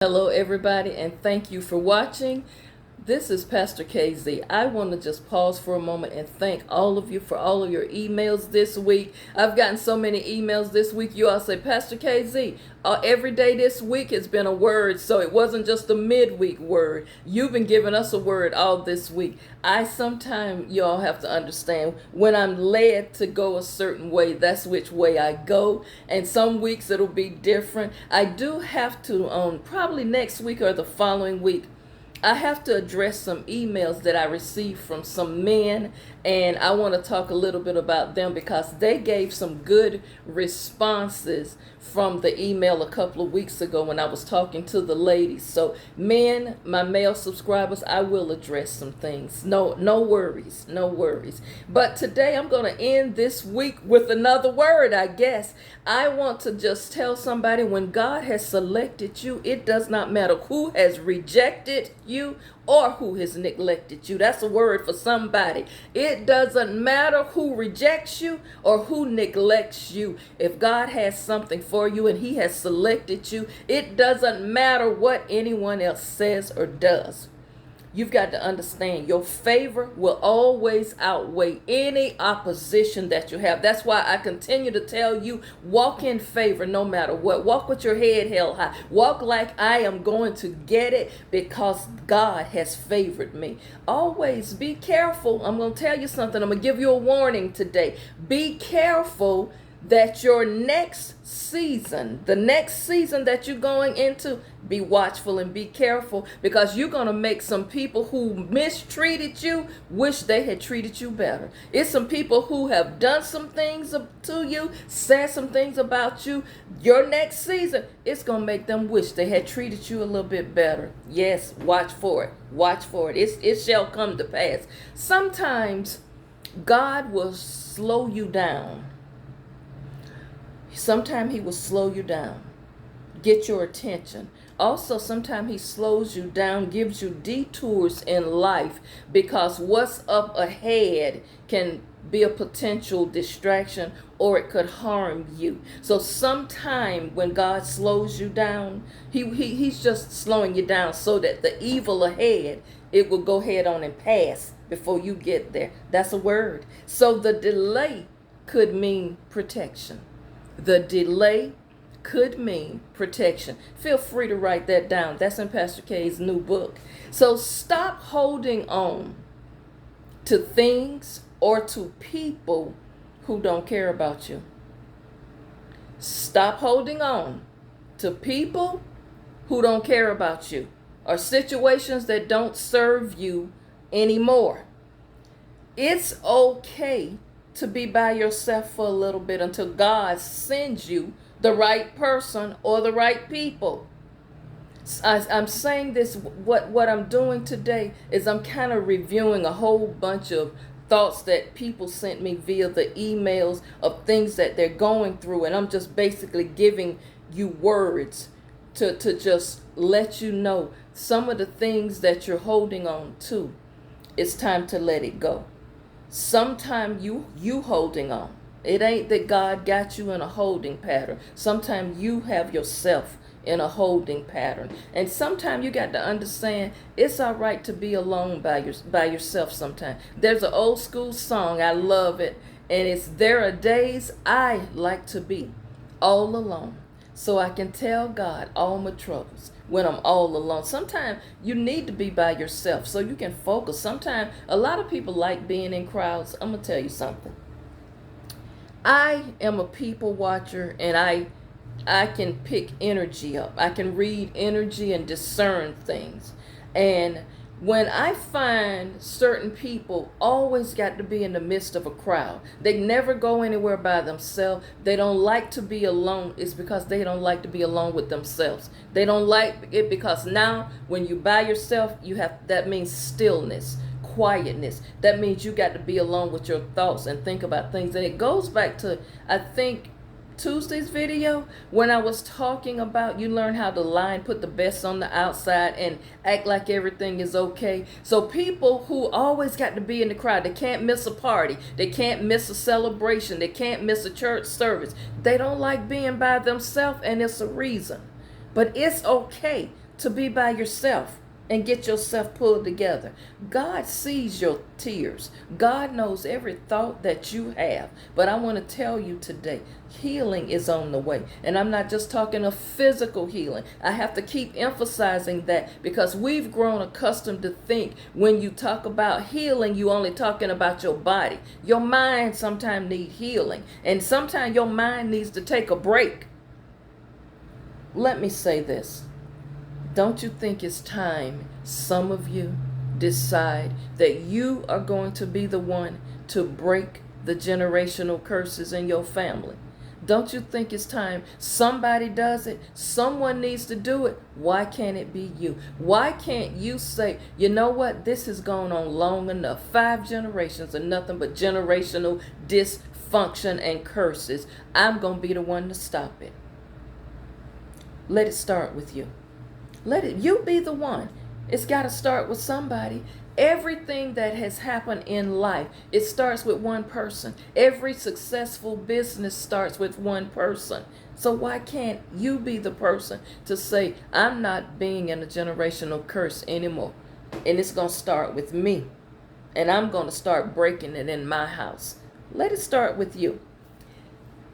Hello, everybody, and thank you for watching. This is Pastor KZ. I want to just pause for a moment and thank all of you for all of your emails this week. I've gotten so many emails this week. You all say, Pastor KZ, every day this week has been a word, so it wasn't just a midweek word. You've been giving us a word all this week. Sometimes you all have to understand when I'm led to go a certain way, that's which way I go. And some weeks it'll be different. I do have to, probably next week or the following week, I have to address some emails that I received from some men, and I want to talk a little bit about them because they gave some good responses from the email a couple of weeks ago when I was talking to the ladies. So men, my male subscribers, I will address some things. No worries, no worries. But today I'm going to end this week with another word, I guess. I want to just tell somebody, when God has selected you, it does not matter who has rejected you or who has neglected you. That's a word for somebody. It doesn't matter who rejects you or who neglects you. If God has something for you and he has selected you, it doesn't matter what anyone else says or does. You've got to understand your favor will always outweigh any opposition that you have. That's why I continue to tell you, walk in favor no matter what. Walk with your head held high. Walk like I am going to get it because God has favored me. Always be careful. I'm going to tell you something. I'm going to give you a warning today. Be careful that your next season, the next season that you're going into, be watchful and be careful, because you're going to make some people who mistreated you wish they had treated you better. It's some people who have done some things to you, said some things about you. Your next season, it's going to make them wish they had treated you a little bit better. Yes, watch for it. Watch for it. It shall come to pass. Sometimes God will slow you down. Sometimes he will slow you down, get your attention. Also, sometimes he slows you down, gives you detours in life, because what's up ahead can be a potential distraction or it could harm you. So sometime when God slows you down, he's just slowing you down so that the evil ahead, it will go head on and pass before you get there. That's a word. So the delay could mean protection. The delay could mean protection. Feel free to write that down. That's in Pastor K's new book. So stop holding on to things or to people who don't care about you. Stop holding on to people who don't care about you or situations that don't serve you anymore. It's okay to be by yourself for a little bit until God sends you the right person or the right people. I'm saying this, what I'm doing today is I'm kind of reviewing a whole bunch of thoughts that people sent me via the emails of things that they're going through, and I'm just basically giving you words to just let you know some of the things that you're holding on to. It's time to let it go. Sometimes you holding on. It ain't that God got you in a holding pattern. Sometimes you have yourself in a holding pattern. And sometimes you got to understand it's all right to be alone by yourself sometimes. There's an old school song, I love it, and it's, there are days I like to be all alone, so I can tell God all my troubles when I'm all alone. Sometimes you need to be by yourself so you can focus. Sometimes a lot of people like being in crowds. I'm going to tell you something. I am a people watcher, and I can pick energy up. I can read energy and discern things. And when I find certain people always got to be in the midst of a crowd, they never go anywhere by themselves. They don't like to be alone. It's because they don't like to be alone with themselves. They don't like it because now when you by yourself, that means stillness, quietness. That means you got to be alone with your thoughts and think about things. And it goes back to, I think, Tuesday's video when I was talking about you learn how to lie and put the best on the outside and act like everything is okay. So people who always got to be in the crowd, they can't miss a party, they can't miss a celebration, they can't miss a church service. They don't like being by themselves, and it's a reason. But it's okay to be by yourself and get yourself pulled together. God sees your tears. God knows every thought that you have. But I want to tell you today, healing is on the way. And I'm not just talking of physical healing. I have to keep emphasizing that because we've grown accustomed to think when you talk about healing, you only talking about your body. Your mind sometimes needs healing. And sometimes your mind needs to take a break. Let me say this. Don't you think it's time some of you decide that you are going to be the one to break the generational curses in your family? Don't you think it's time somebody does it? Someone needs to do it. Why can't it be you? Why can't you say, you know what? This has gone on long enough. 5 generations are nothing but generational dysfunction and curses. I'm going to be the one to stop it. Let it start with you. You be the one. It's got to start with somebody. Everything that has happened in life, it starts with one person. Every successful business starts with one person. So why can't you be the person to say, I'm not being in a generational curse anymore. And it's going to start with me. And I'm going to start breaking it in my house. Let it start with you.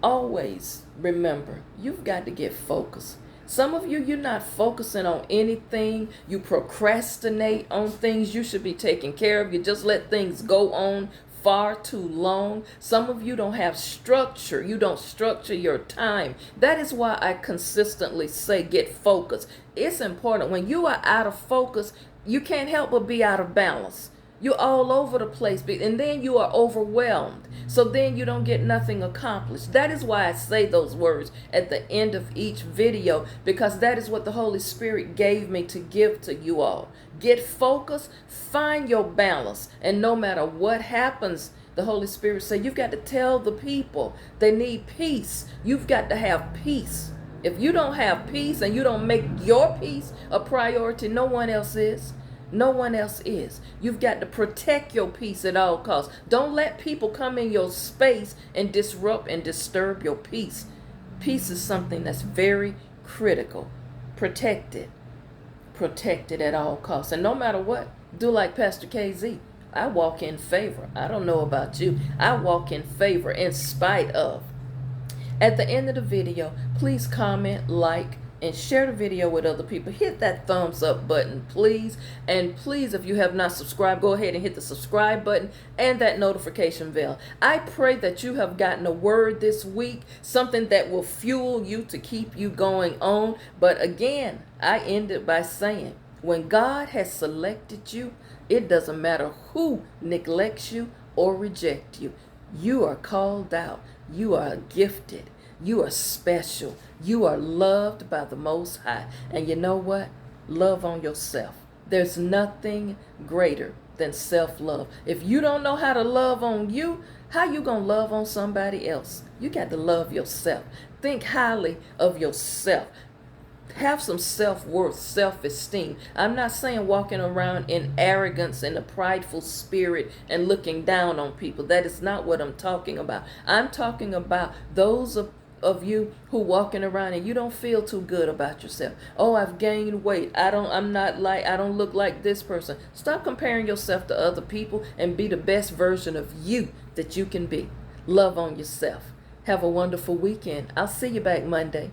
Always remember, you've got to get focused. Some of you, you're not focusing on anything. You procrastinate on things you should be taking care of. You just let things go on far too long. Some of you don't have structure. You don't structure your time. That is why I consistently say get focused. It's important. When you are out of focus, you can't help but be out of balance. You're all over the place, and then you are overwhelmed. So then you don't get nothing accomplished. That is why I say those words at the end of each video, because that is what the Holy Spirit gave me to give to you all. Get focused, find your balance, and no matter what happens, the Holy Spirit said you've got to tell the people they need peace. You've got to have peace. If you don't have peace and you don't make your peace a priority, no one else is. No one else is. You've got to protect your peace at all costs. Don't let people come in your space and disrupt and disturb your peace. Peace is something that's very critical. Protect it. Protect it at all costs. And no matter what, do like Pastor KZ. I walk in favor. I don't know about you. I walk in favor in spite of. At the end of the video, please comment, like, and share the video with other people. Hit that thumbs up button, please. And please, if you have not subscribed, go ahead and hit the subscribe button and that notification bell. I pray that you have gotten a word this week, something that will fuel you to keep you going on. But again, I ended by saying, when God has selected you, it doesn't matter who neglects you or rejects you. You are called out. You are gifted. You are special. You are loved by the Most High. And you know what? Love on yourself. There's nothing greater than self-love. If you don't know how to love on you, how you going to love on somebody else? You got to love yourself. Think highly of yourself. Have some self-worth, self-esteem. I'm not saying walking around in arrogance and a prideful spirit and looking down on people. That is not what I'm talking about. I'm talking about those of you who walking around and you don't feel too good about yourself. Oh, I've gained weight. I don't look like this person. Stop comparing yourself to other people and be the best version of you that you can be. Love on yourself. Have a wonderful weekend. I'll see you back Monday.